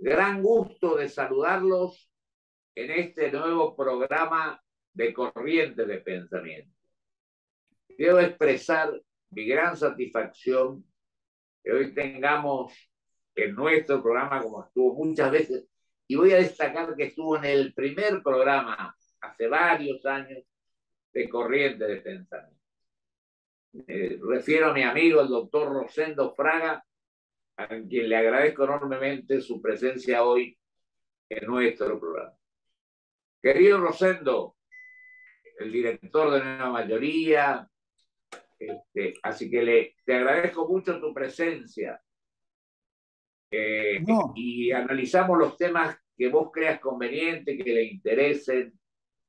Gran gusto de saludarlos en este nuevo programa de Corrientes de Pensamiento. Quiero expresar mi gran satisfacción que hoy tengamos en nuestro programa, como estuvo muchas veces, y voy a destacar que estuvo en el primer programa hace varios años de Corrientes de Pensamiento. Refiero a mi amigo, el doctor Rosendo Fraga, a quien le agradezco enormemente su presencia hoy en nuestro programa. Querido Rosendo, el director de Nueva Mayoría, así que te agradezco mucho tu presencia No, y analizamos los temas que vos creas conveniente, que le interesen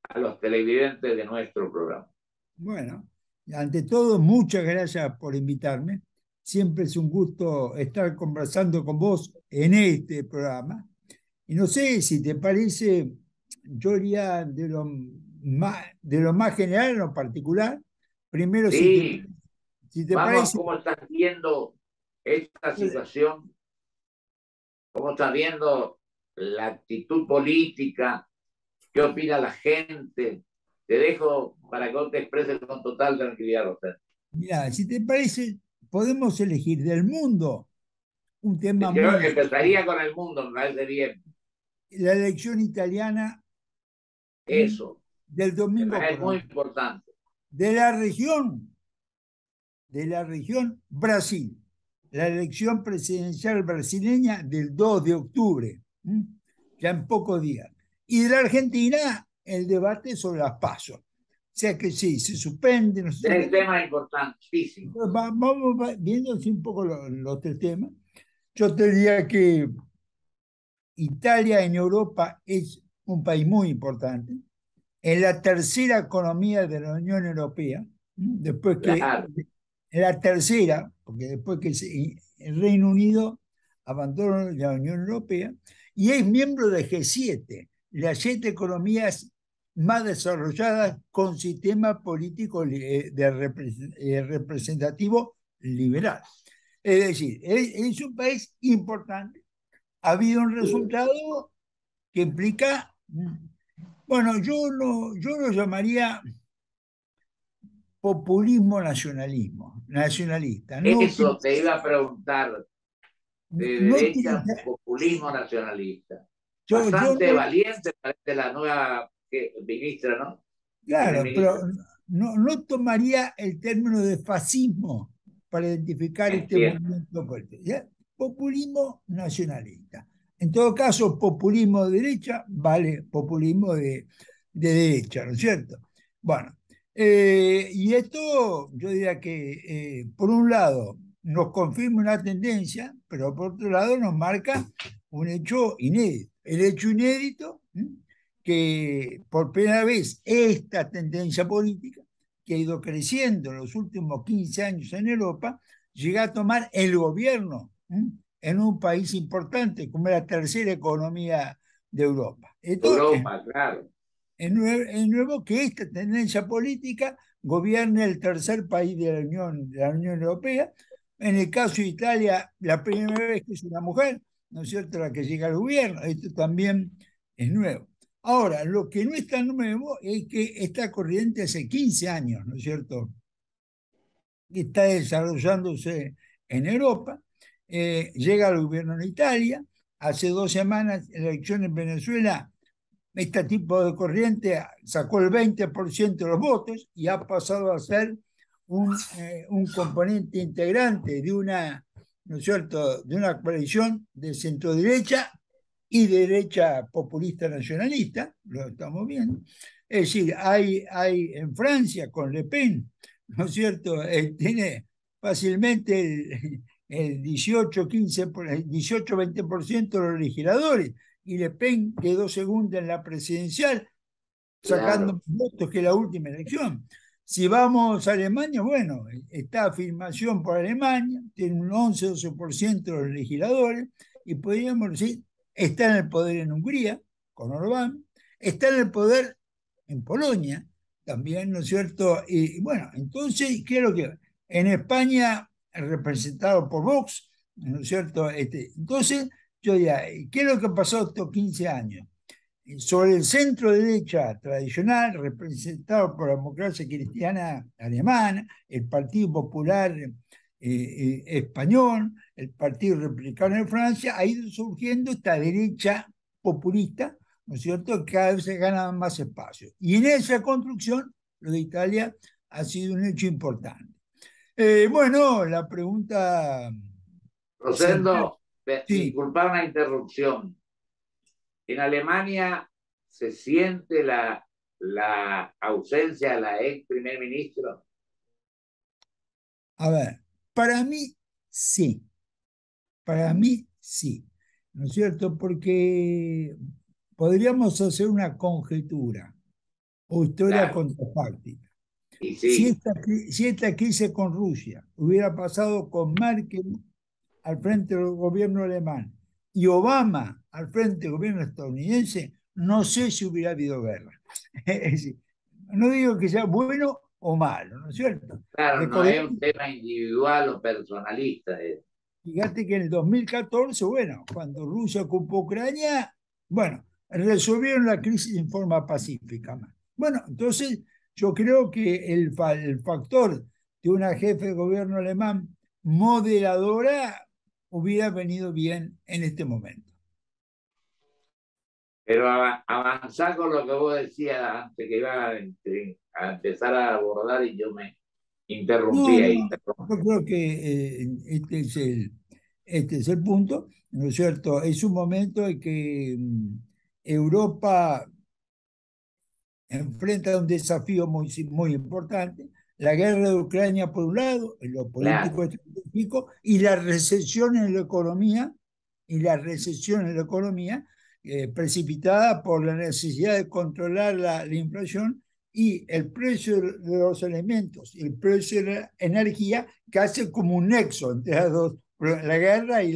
a los televidentes de nuestro programa. bueno, ante todo, muchas gracias por invitarme. Siempre es un gusto estar conversando con vos en este programa. Y no sé si te parece, yo iría de lo más general a lo particular. Primero, Sí, si te vamos a parece, cómo estás viendo esta situación, cómo estás viendo la actitud política, qué opina la gente. Te dejo para que vos te expreses con total tranquilidad, Rosendo. mira, si te parece, podemos elegir del mundo un tema Yo muy empezaría con el mundo, me parece bien. la elección italiana Eso, del me domingo parece por la muy noche. importante. De la región, Brasil, la elección presidencial brasileña del 2 de octubre, ya en pocos días. Y de la Argentina, el debate sobre las PASO. O sea que sí, se suspende, no se Es el suspende. tema importantísimo. Vamos viendo así un poco los tres temas. Yo te diría que Italia en Europa es un país muy importante. Es la tercera economía de la Unión Europea, después que Claro. la tercera, porque después que el Reino Unido abandonó la Unión Europea, y es miembro de G7, las 7 economías más desarrolladas con sistema político representativo liberal. Es decir, es un país importante. Ha habido un resultado que implica, bueno, yo lo llamaría populismo nacionalista. No, Eso te iba a preguntar, de no derecha, utiliza- populismo nacionalista. yo Bastante no, valiente parece la nueva ministra, ¿no? Primer claro, pero ministra. no tomaría el término de fascismo para identificar este Entiendo. movimiento político. ¿Ya? Populismo nacionalista. En todo caso, populismo de derecha vale populismo de derecha, ¿no es cierto? Bueno, y esto yo diría que, por un lado, nos confirma una tendencia, pero por otro lado nos marca un hecho inédito. El hecho inédito, que por primera vez esta tendencia política, que ha ido creciendo en los últimos 15 años en Europa, llega a tomar el gobierno en un país importante como la tercera economía de Europa. Esto Europa, claro. es nuevo que esta tendencia política gobierne el tercer país de la Unión Europea. En el caso de Italia, la primera vez que es una mujer, ¿no es cierto?, la que llega al gobierno. Esto también es nuevo. Ahora, lo que no es tan nuevo es que esta corriente hace 15 años, ¿no es cierto?, está desarrollándose en Europa, llega al gobierno en Italia, hace 2 semanas, elecciones en Venezuela, este tipo de corriente sacó el 20% de los votos y ha pasado a ser un componente integrante de una, ¿no es cierto?, de una coalición de centro derecha y derecha populista nacionalista, lo estamos viendo. Es decir, hay en Francia con Le Pen, ¿no es cierto?, tiene fácilmente el 18-20% de los legisladores, y Le Pen quedó segunda en la presidencial, sacando Claro. más votos que la última elección. Si vamos a Alemania, bueno, está afirmación por Alemania, tiene un 11-12% de los legisladores, y podríamos decir, está en el poder en Hungría, con Orbán, está en el poder en Polonia, también, ¿no es cierto? Y bueno, entonces, ¿qué es lo que? En España, representado por Vox, ¿no es cierto? Entonces, yo diría, ¿qué es lo que pasó estos 15 años? Sobre el centro derecha tradicional, representado por la democracia cristiana alemana, el Partido Popular español, el Partido Republicano de Francia, ha ido surgiendo esta derecha populista, ¿no es cierto?, que cada vez se gana más espacio. Y en esa construcción, lo de Italia ha sido un hecho importante. Bueno, la pregunta central, Rosendo, sí, disculpa una interrupción. En Alemania se siente la ausencia de la ex primer ministro. a ver, para mí sí. Para mí, sí, ¿no es cierto? Porque podríamos hacer una conjetura o historia Claro, contrafáctica. y Si sí, si esta crisis con Rusia hubiera pasado con Merkel al frente del gobierno alemán y Obama al frente del gobierno estadounidense, no sé si hubiera habido guerra. Es decir, no digo que sea bueno o malo, ¿no es cierto? claro, no es Recordemos. un tema individual o personalista. Fíjate que en el 2014, bueno, cuando Rusia ocupó Ucrania, bueno, resolvieron la crisis en forma pacífica. Bueno, entonces yo creo que el factor de una jefe de gobierno alemán moderadora hubiera venido bien en este momento. Pero avanzar con lo que vos decías antes, que iba a empezar a abordar y yo me No, interrumpí ahí. no, Perdón. yo creo que este es el punto, ¿no es cierto? Es un momento en que Europa enfrenta un desafío muy importante, la guerra de Ucrania por un lado, en lo político Claro, estratégico, y la recesión en la economía, precipitada por la necesidad de controlar la inflación y el precio de los alimentos y el precio de la energía, que hace como un nexo entre las dos, la guerra y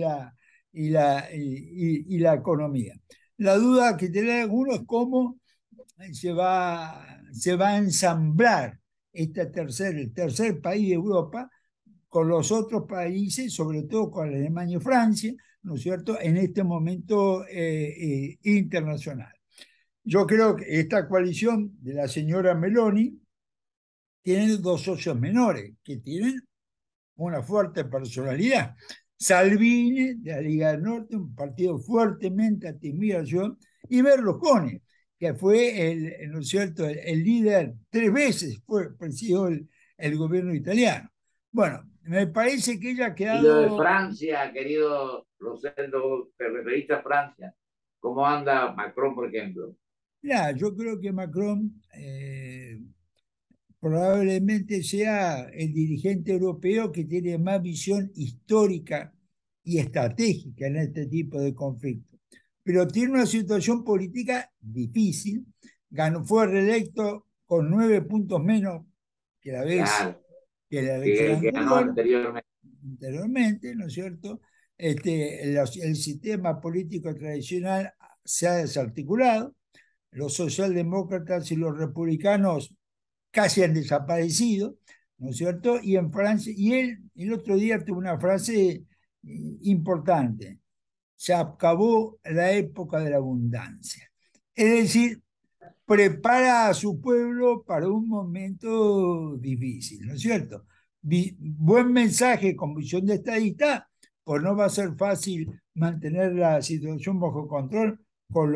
la economía. La duda que tiene algunos es cómo se va a ensamblar el tercer país de Europa con los otros países, sobre todo con Alemania y Francia, ¿no es cierto?, en este momento internacional. Yo creo que esta coalición de la señora Meloni tiene dos socios menores que tienen una fuerte personalidad. Salvini, de la Liga del Norte, un partido fuertemente anti-inmigración, y Berlusconi, que fue ¿no es cierto?, el líder, 3 veces presidió el gobierno italiano. Bueno, me parece que ella ha y lo de quedado. Francia, querido Rosendo, te referiste a Francia. ¿Cómo anda Macron, por ejemplo? Mira, yo creo que Macron probablemente sea el dirigente europeo que tiene más visión histórica y estratégica en este tipo de conflictos. Pero tiene una situación política difícil. Fue reelecto con 9 puntos menos que la vez Claro, que la elección que ganó anteriormente. anteriormente, ¿no es cierto? El sistema político tradicional se ha desarticulado. Los socialdemócratas y los republicanos casi han desaparecido, ¿no es cierto? Y en Francia, y él el otro día tuvo una frase importante: se acabó la época de la abundancia. Es decir, prepara a su pueblo para un momento difícil, ¿no es cierto? Buen mensaje con visión de estadista, pues no va a ser fácil mantener la situación bajo control con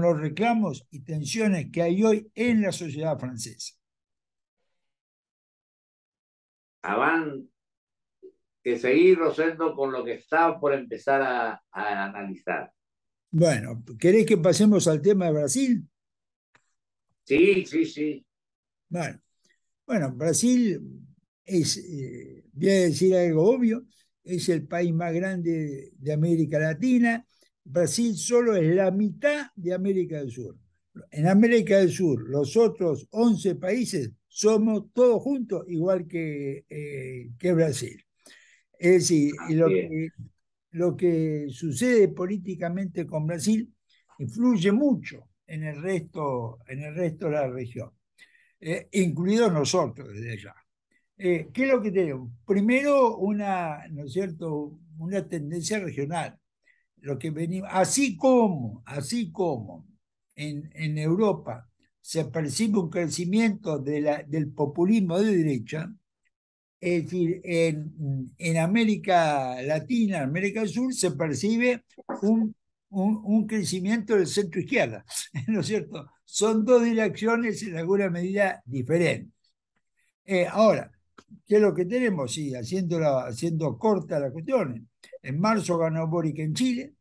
los reclamos y tensiones que hay hoy en la sociedad francesa. Van que seguir, Rosendo, con lo que está por empezar a analizar. Bueno, ¿querés que pasemos al tema de Brasil? Sí, sí, sí. Bueno, bueno, Brasil es, voy a decir algo obvio, es el país más grande de América Latina. Brasil solo es la mitad de América del Sur. En América del Sur, los otros 11 países somos todos juntos, igual que Brasil. Es decir, Así es. lo que sucede políticamente con Brasil influye mucho en el resto de la región, incluidos nosotros desde allá. ¿Qué es lo que tenemos? Primero, ¿no es cierto?, una tendencia regional. lo que venimos, así como en Europa se percibe un crecimiento del populismo de derecha, es decir, en América Latina, América del Sur, se percibe un crecimiento del centro izquierda, ¿no es cierto? Son dos direcciones en alguna medida diferentes. Ahora, ¿qué es lo que tenemos? Sí, haciendo corta la cuestión. En marzo ganó Boric en Chile,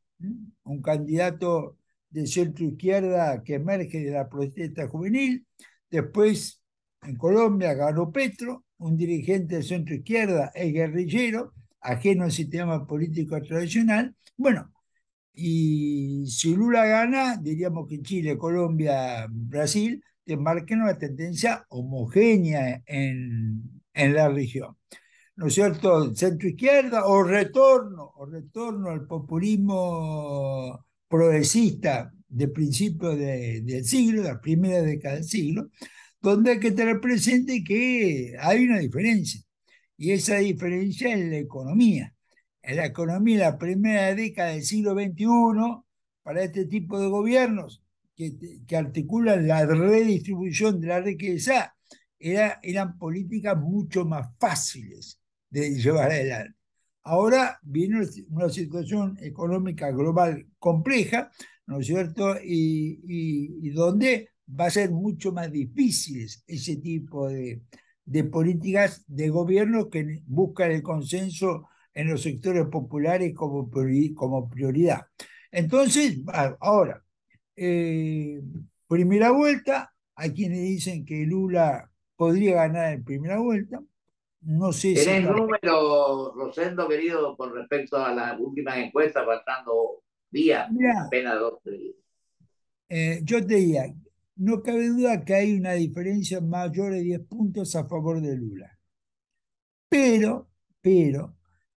un candidato de centro izquierda que emerge de la protesta juvenil. Después, en Colombia ganó Petro, un dirigente de centro izquierda, es guerrillero, ajeno al sistema político tradicional. Bueno, y si Lula gana, diríamos que Chile, Colombia, Brasil, te marcan una tendencia homogénea en la región. ¿No es cierto? Centro-izquierda o retorno al populismo progresista de principios del siglo, de la primera década del siglo, donde hay que tener presente que hay una diferencia, y esa diferencia es la economía. En la economía, en la primera década del siglo XXI, para este tipo de gobiernos que articulan la redistribución de la riqueza, eran políticas mucho más fáciles de llevar adelante. Ahora viene una situación económica global compleja, ¿no es cierto? Y donde va a ser mucho más difícil ese tipo de políticas de gobierno que buscan el consenso en los sectores populares como prioridad. Entonces, ahora, eh, primera vuelta, hay quienes dicen que Lula podría ganar en primera vuelta, no sé si ¿Tenés está... números, Rosendo, querido, con respecto a las últimas encuestas, faltando días, Mira, apenas 2 días? yo te diría, no cabe duda que hay una diferencia mayor de 10 puntos a favor de Lula. Pero,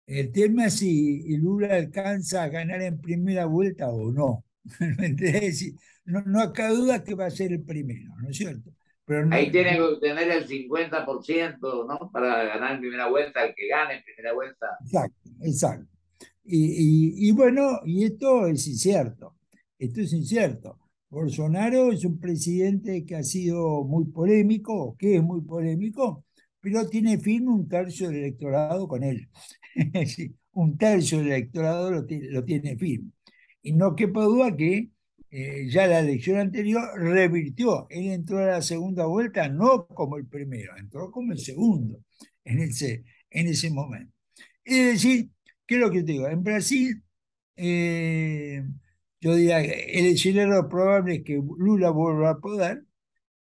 el tema es si Lula alcanza a ganar en primera vuelta o no. ¿Me entendés? No cabe duda que va a ser el primero, ¿no es cierto? Pero no, Ahí tiene que obtener el 50%, ¿no? Para ganar en primera vuelta, el que gane en primera vuelta. exacto, exacto. Y bueno, y esto es incierto. Esto es incierto. Bolsonaro es un presidente que ha sido muy polémico, o que es muy polémico, pero tiene firme un tercio del electorado con él. Sí, un tercio del electorado lo tiene firme. Y no quepa duda que ya la elección anterior revirtió. Él entró a la segunda vuelta no como el primero, entró como el segundo en ese momento. Es decir, ¿qué es lo que te digo? En Brasil, eh, yo diría que el escenario probable es que Lula vuelva a poder,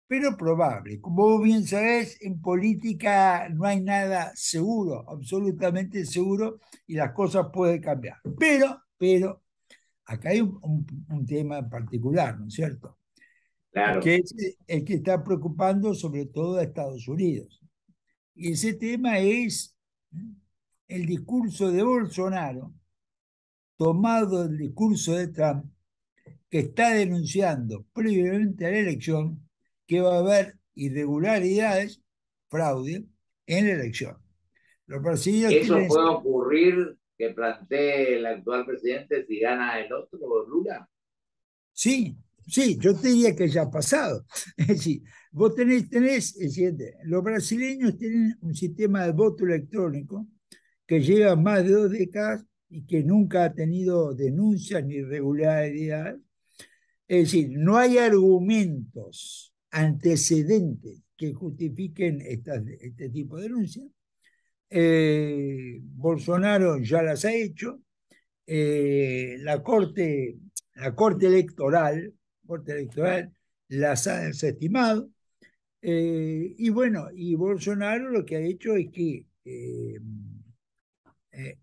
pero probable. Como vos bien sabés, en política no hay nada seguro, absolutamente seguro, y las cosas pueden cambiar. Pero, acá hay un tema en particular, ¿no es cierto? Claro. Que es el que está preocupando sobre todo a Estados Unidos. Y ese tema es el discurso de Bolsonaro, tomado del discurso de Trump, que está denunciando previamente a la elección que va a haber irregularidades, fraude, en la elección. Los brasileños Eso quieren... puede ocurrir que plantee el actual presidente si gana el otro, Lula. Sí, sí, yo te diría que ya ha pasado. Es decir, vos tenés, es decir, los brasileños tienen un sistema de voto electrónico que lleva más de 2 décadas y que nunca ha tenido denuncias ni irregularidades. Es decir, no hay argumentos antecedentes que justifiquen este tipo de denuncias. Bolsonaro ya las ha hecho. La Corte Electoral las ha desestimado. Y bueno, y Bolsonaro lo que ha hecho es que eh,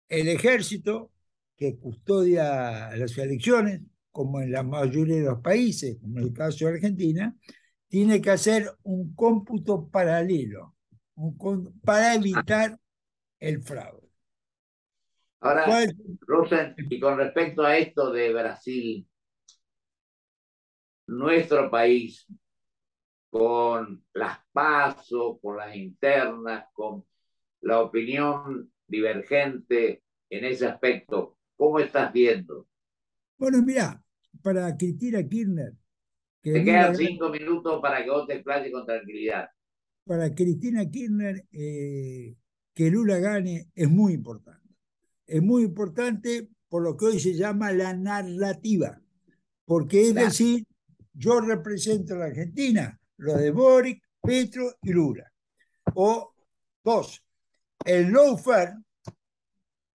el ejército que custodia las elecciones, como en la mayoría de los países, como en el caso de Argentina, tiene que hacer un cómputo paralelo para evitar el fraude. Ahora, ¿Cuál? Rosen, y con respecto a esto de Brasil, nuestro país, con las PASO, con las internas, con la opinión divergente en ese aspecto, ¿Cómo estás viendo? Bueno, mira, para Cristina Kirchner, que Te Lula quedan gane, 5 minutos para que vos te explayes con tranquilidad. para Cristina Kirchner, que Lula gane es muy importante. Es muy importante por lo que hoy se llama la narrativa, porque es Claro. decir, yo represento a la Argentina, lo de Boric, Petro y Lula. O dos, el lawfare,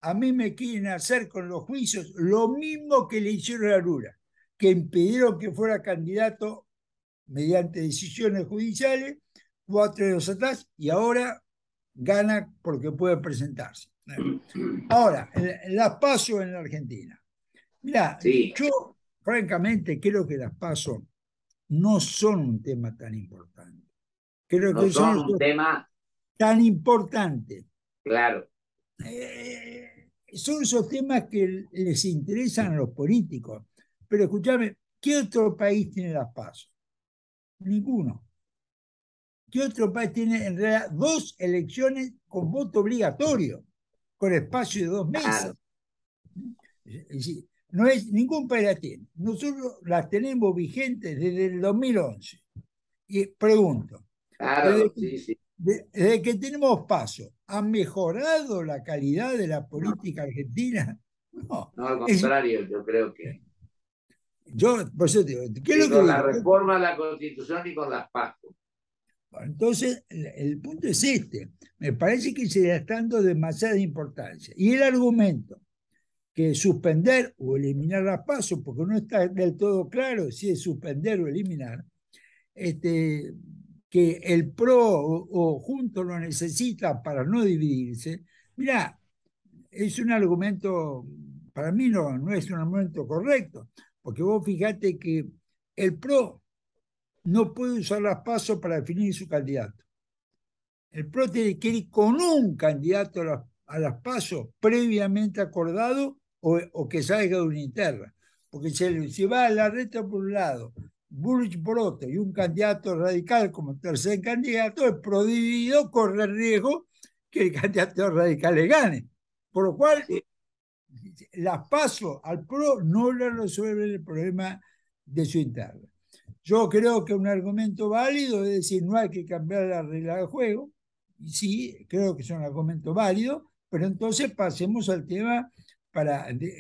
a mí me quieren hacer con los juicios lo mismo que le hicieron a Lula, que impidieron que fuera candidato mediante decisiones judiciales 4 años atrás y ahora gana porque puede presentarse. Ahora, las PASO en la Argentina. Mira, Sí, yo francamente creo que las PASO no son un tema tan importante. Creo no que son son un tema tan importantes. claro. Son esos temas que les interesan a los políticos. Pero escúchame, ¿qué otro país tiene las PASO? Ninguno. ¿Qué otro país tiene en realidad 2 elecciones con voto obligatorio, con espacio de 2 meses? Claro, Es decir, no es, ningún país la tiene. Nosotros las tenemos vigentes desde el 2011. Y pregunto, claro, desde que, sí, sí. desde que tenemos paso, ¿ha mejorado la calidad de la No, política argentina? No. no, al Es decir, contrario, yo creo que yo, por eso te digo, ¿qué es ni lo que con la digo? reforma de la Constitución ni con las PASO. Bueno, entonces, el punto es este. Me parece que se le está dando demasiada importancia. Y el argumento que suspender o eliminar las pasos, porque no está del todo claro si es suspender o eliminar, que el PRO o Juntos lo necesita para no dividirse, mira, es un argumento, para mí no es un argumento correcto, porque vos fíjate que el PRO no puede usar las pasos para definir su candidato. El PRO tiene que ir con un candidato a las PASO previamente acordado o que salga de una interna. Porque si va a la reta por un lado, Bullrich por otro y un candidato radical como tercer candidato, el PRO dividido corre el riesgo que el candidato radical le gane. Por lo cual, Sí. las PASO al PRO no le resuelven el problema de su interna. Yo creo que un argumento válido es decir, no hay que cambiar la regla de juego. Y sí, creo que es un argumento válido, pero entonces pasemos al tema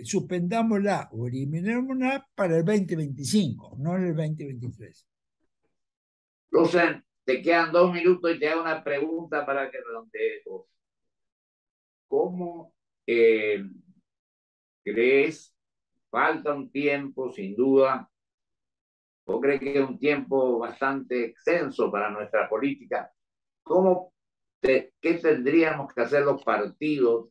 suspendámosla o eliminémosla para el 2025, no en el 2023. Rosen, te quedan 2 minutos y te hago una pregunta para que redondees. ¿Cómo crees? Falta un tiempo, sin duda. ¿O crees que es un tiempo bastante extenso para nuestra política? ¿Qué tendríamos que hacer los partidos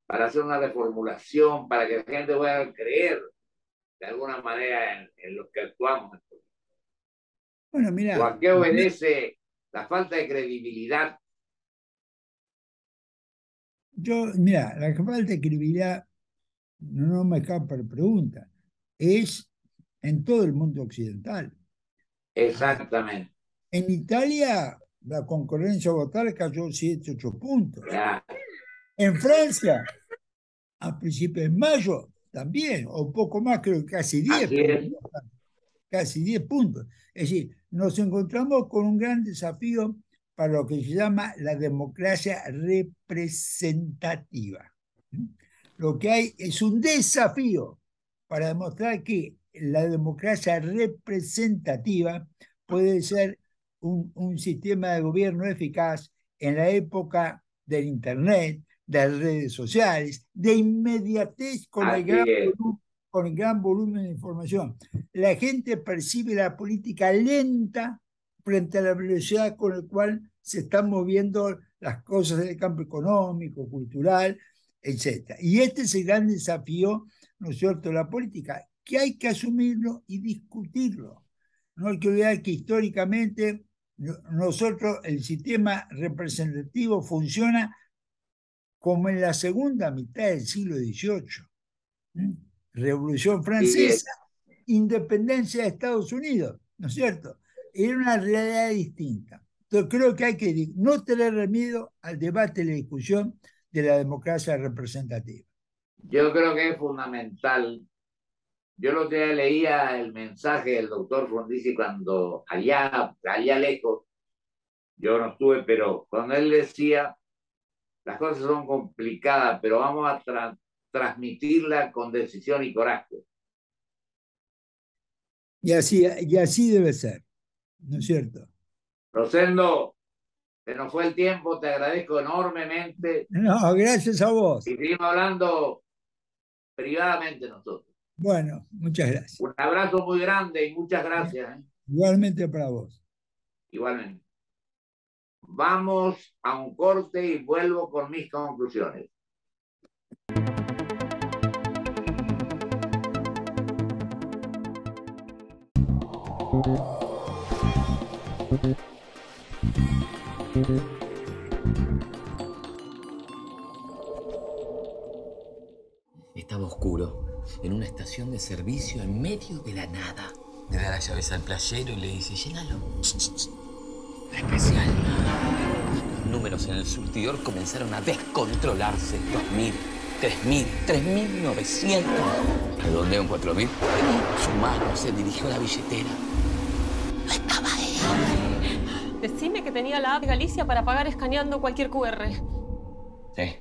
para hacer una reformulación, para que la gente pueda creer de alguna manera en lo que actuamos? Bueno, ¿O mira, a qué obedece la falta de credibilidad? mira, la falta de credibilidad, no me escapa la pregunta, es en todo el mundo occidental. Exactamente. En Italia, la concurrencia votar cayó 7, 8 puntos. Ya, En Francia, a principios de mayo, también, o poco más, creo que casi 10 así puntos. es. Casi 10 puntos. Es decir, nos encontramos con un gran desafío para lo que se llama la democracia representativa. Lo que hay es un desafío para demostrar que la democracia representativa puede ser un sistema de gobierno eficaz en la época del Internet, de las redes sociales, de inmediatez Así es. con el gran volumen de información. La gente percibe la política lenta frente a la velocidad con la cual se están moviendo las cosas en el campo económico, cultural, etc. Y este es el gran desafío, ¿no es cierto?, de la política, que hay que asumirlo y discutirlo. No hay que olvidar que históricamente nosotros, el sistema representativo funciona como en la segunda mitad del siglo XVIII. Revolución Así es. Francesa, independencia de Estados Unidos, ¿no es cierto? Era una realidad distinta. Entonces creo que hay que no tener miedo al debate y la discusión de la democracia representativa. Yo creo que es fundamental. Yo lo que leía el mensaje del doctor Frondizi cuando allá lejos, yo no estuve, pero cuando él decía, las cosas son complicadas, pero vamos a transmitirla con decisión y coraje. Y así debe ser, ¿no es cierto? Rosendo, se nos fue el tiempo, te agradezco enormemente No, gracias a vos. y seguimos hablando privadamente nosotros. Bueno, muchas gracias. Un abrazo muy grande y muchas gracias. Igualmente para vos. Igualmente. Vamos a un corte y vuelvo con mis conclusiones. Estaba oscuro, en una estación de servicio en medio de la nada. Le da las llaves al playero y le dice, llénalo. Especial. Los números en el surtidor comenzaron a descontrolarse. 2.000, 3.000, 3.900. Redondeo en 4.000. Su mano se dirigió a la billetera. No estaba ahí. Decime que tenía la app Galicia para pagar escaneando cualquier QR. Sí.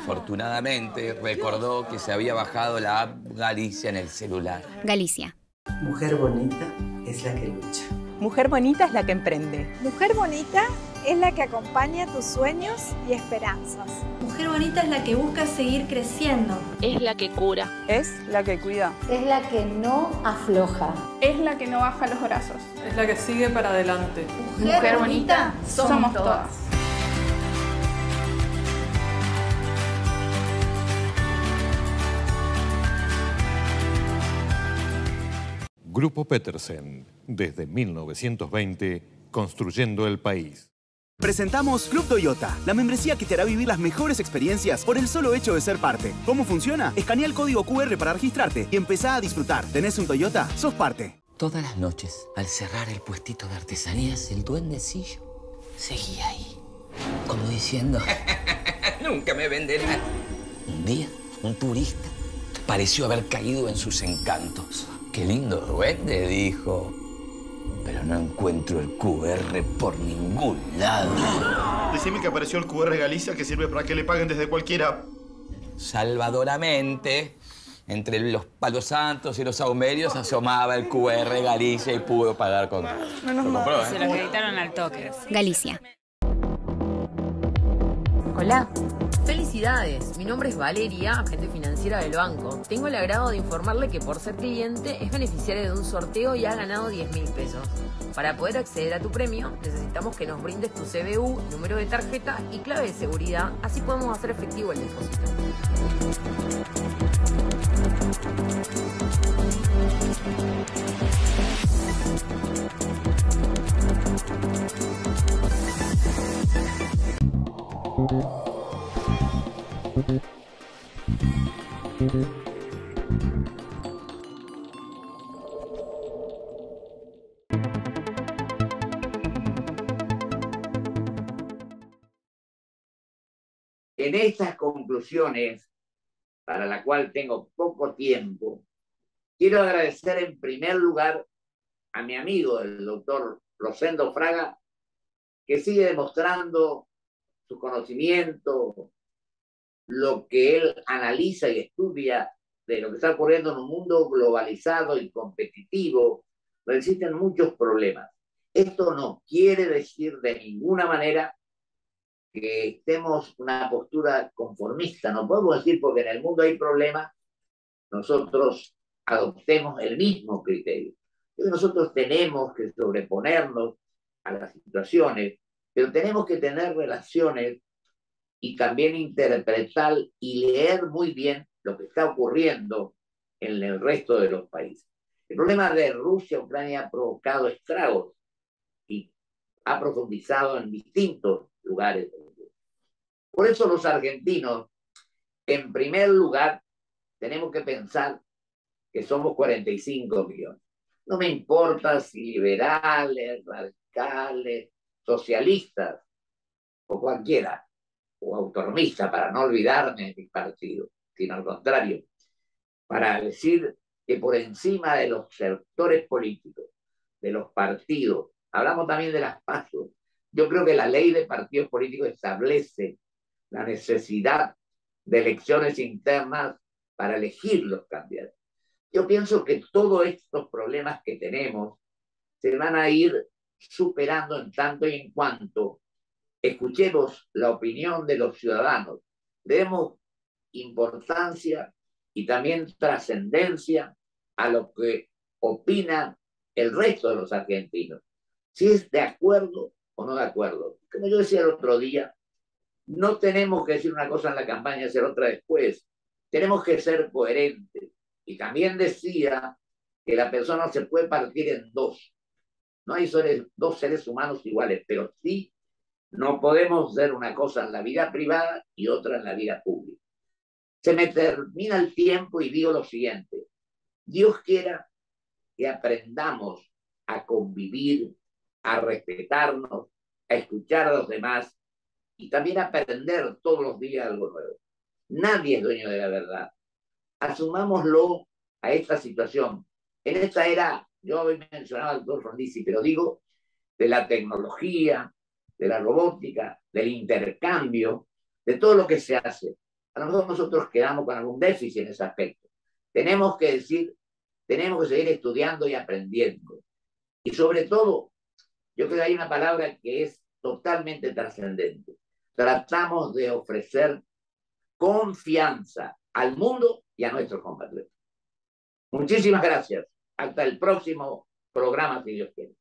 Afortunadamente, recordó que se había bajado la app Galicia en el celular. Galicia. Mujer bonita es la que lucha. Mujer bonita es la que emprende. Mujer bonita es la que acompaña tus sueños y esperanzas. Mujer bonita es la que busca seguir creciendo. Es la que cura. Es la que cuida. Es la que no afloja. Es la que no baja los brazos. Es la que sigue para adelante. Mujer bonita somos todas. Grupo Petersen, desde 1920, construyendo el país. Presentamos Club Toyota, la membresía que te hará vivir las mejores experiencias por el solo hecho de ser parte. ¿Cómo funciona? Escanea el código QR para registrarte y empezá a disfrutar. ¿Tenés un Toyota? ¡Sos parte! Todas las noches, al cerrar el puestito de artesanías, el duendecillo seguía ahí, como diciendo, nunca me venderán. Un día, un turista pareció haber caído en sus encantos. Qué lindo duende, dijo. Pero no encuentro el QR por ningún lado. Decime que apareció el QR Galicia que sirve para que le paguen desde cualquier app. Salvadoramente, entre los palos santos y los saumerios asomaba el QR Galicia y pudo pagar con... Se lo acreditaron al toque. Galicia. Hola. Felicidades, mi nombre es Valeria, agente financiera del banco. Tengo el agrado de informarle que por ser cliente es beneficiaria de un sorteo y ha ganado 10.000 pesos. Para poder acceder a tu premio, necesitamos que nos brindes tu CBU, número de tarjeta y clave de seguridad, así podemos hacer efectivo el depósito. En estas conclusiones, para la cual tengo poco tiempo, quiero agradecer en primer lugar a mi amigo, el doctor Rosendo Fraga, que sigue demostrando su conocimiento, lo que él analiza y estudia de lo que está ocurriendo en un mundo globalizado y competitivo, donde existen muchos problemas. Esto no quiere decir de ninguna manera que estemos una postura conformista. No podemos decir porque en el mundo hay problemas, nosotros adoptemos el mismo criterio. Entonces nosotros tenemos que sobreponernos a las situaciones, pero tenemos que tener relaciones y también interpretar y leer muy bien lo que está ocurriendo en el resto de los países. El problema de Rusia-Ucrania ha provocado estragos y ha profundizado en distintos lugares. Por eso los argentinos, en primer lugar, tenemos que pensar que somos 45 millones. No me importa si liberales, radicales, socialistas o cualquiera. o autonomista, para no olvidarme de mi partido, sino al contrario, para decir que por encima de los sectores políticos, de los partidos, hablamos también de las PASO, yo creo que la ley de partidos políticos establece la necesidad de elecciones internas para elegir los candidatos. Yo pienso que todos estos problemas que tenemos se van a ir superando en tanto y en cuanto escuchemos la opinión de los ciudadanos, le demos importancia y también trascendencia a lo que opina el resto de los argentinos, si es de acuerdo o no de acuerdo. Como yo decía el otro día, no tenemos que decir una cosa en la campaña y hacer otra después, tenemos que ser coherentes. Y también decía que la persona se puede partir en dos. No hay dos seres humanos iguales, pero sí no podemos hacer una cosa en la vida privada y otra en la vida pública. Se me termina el tiempo y digo lo siguiente. Dios quiera que aprendamos a convivir, a respetarnos, a escuchar a los demás y también a aprender todos los días algo nuevo. Nadie es dueño de la verdad. Asumámoslo a esta situación. En esta era, yo hoy mencionaba al doctor Frondizi, pero digo, de la tecnología, de la robótica, del intercambio, de todo lo que se hace. A lo mejor nosotros quedamos con algún déficit en ese aspecto. Tenemos que decir, tenemos que seguir estudiando y aprendiendo. Y sobre todo, yo creo que hay una palabra que es totalmente trascendente. Tratamos de ofrecer confianza al mundo y a nuestros compatriotas. Muchísimas gracias. Hasta el próximo programa, si Dios quiere.